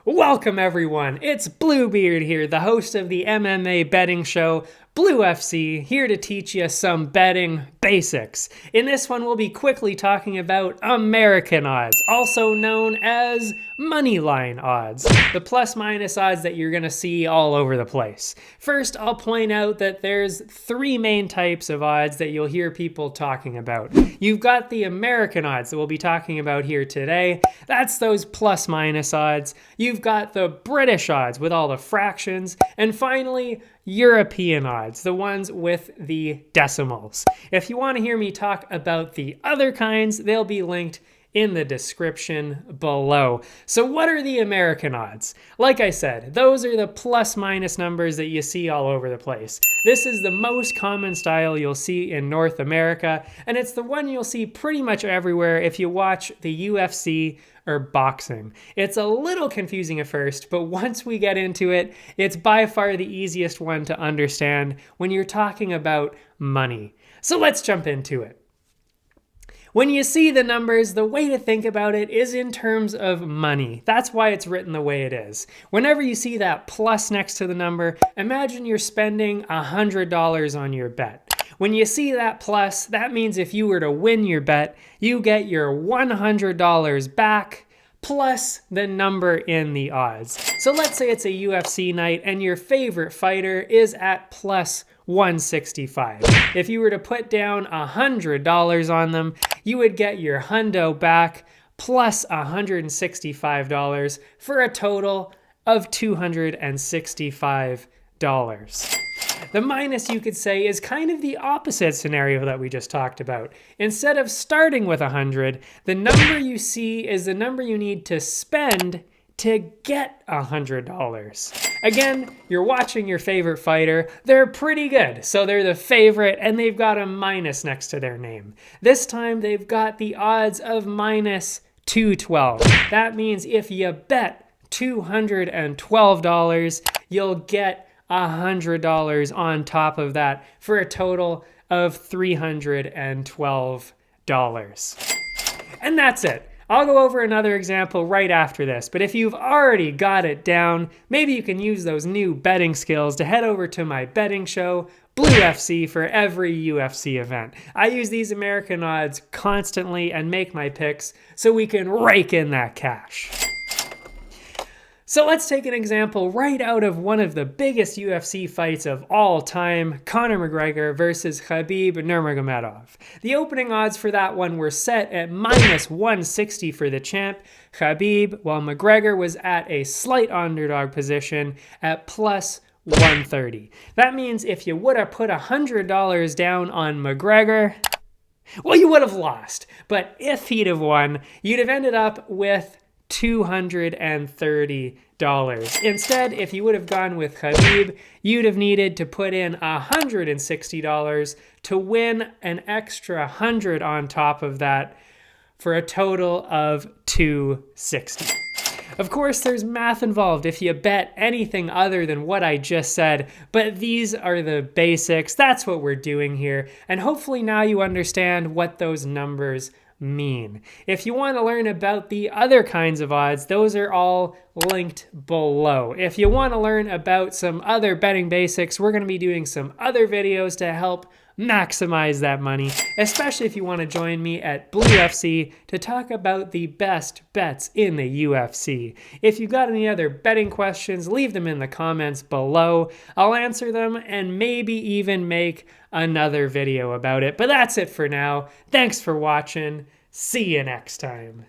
Welcome everyone, it's BLÜBEARD here, the host of the MMA betting show, Blue FC, here to teach you some betting basics. In this one, we'll be quickly talking about American odds, also known as Moneyline Odds, the plus-minus odds that you're going to see all over the place. First, I'll point out that there's three main types of odds that you'll hear people talking about. You've got the American odds that we'll be talking about here today. That's those plus-minus odds. You've got the British odds with all the fractions. And finally, European odds, the ones with the decimals. If you want to hear me talk about the other kinds, they'll be linked in the description below. So what are the American odds? Like I said, those are the plus minus numbers that you see all over the place. This is the most common style you'll see in North America, and it's the one you'll see pretty much everywhere if you watch the UFC or boxing. It's a little confusing at first, but once we get into it, it's by far the easiest one to understand when you're talking about money. So let's jump into it. When you see the numbers, the way to think about it is in terms of money. That's why it's written the way it is. Whenever you see that plus next to the number, imagine you're spending $100 on your bet. When you see that plus, that means if you were to win your bet, you get your $100 back plus the number in the odds. So let's say it's a UFC night and your favorite fighter is at plus 165. If you were to put down $100 on them, you would get your hundo back plus $165 for a total of $265. The minus, you could say, is kind of the opposite scenario that we just talked about. Instead of starting with 100, the number you see is the number you need to spend to get $100. Again, you're watching your favorite fighter. They're pretty good, so they're the favorite, and they've got a minus next to their name. This time, they've got the odds of minus 212. That means if you bet $212, you'll get $100 on top of that for a total of $312. And that's it. I'll go over another example right after this, but if you've already got it down, maybe you can use those new betting skills to head over to my betting show, Blue FC, for every UFC event. I use these American odds constantly and make my picks so we can rake in that cash. So let's take an example right out of one of the biggest UFC fights of all time, Conor McGregor versus Khabib Nurmagomedov. The opening odds for that one were set at minus 160 for the champ, Khabib, while McGregor was at a slight underdog position at plus 130. That means if you would have put $100 down on McGregor, well, you would have lost. But if he'd have won, you'd have ended up with $230. Instead, if you would have gone with Khabib, you'd have needed to put in $160 to win an extra $100 on top of that for a total of $260. Of course, there's math involved if you bet anything other than what I just said, but these are the basics. That's what we're doing here, and hopefully now you understand what those numbers mean. If you want to learn about the other kinds of odds, those are all linked below. If you want to learn about some other betting basics, we're going to be doing some other videos to help maximize that money, especially if you want to join me at Blue FC to talk about the best bets in the UFC. If you've got any other betting questions, leave them in the comments below. I'll answer them and maybe even make another video about it. But that's it for now. Thanks for watching. See you next time.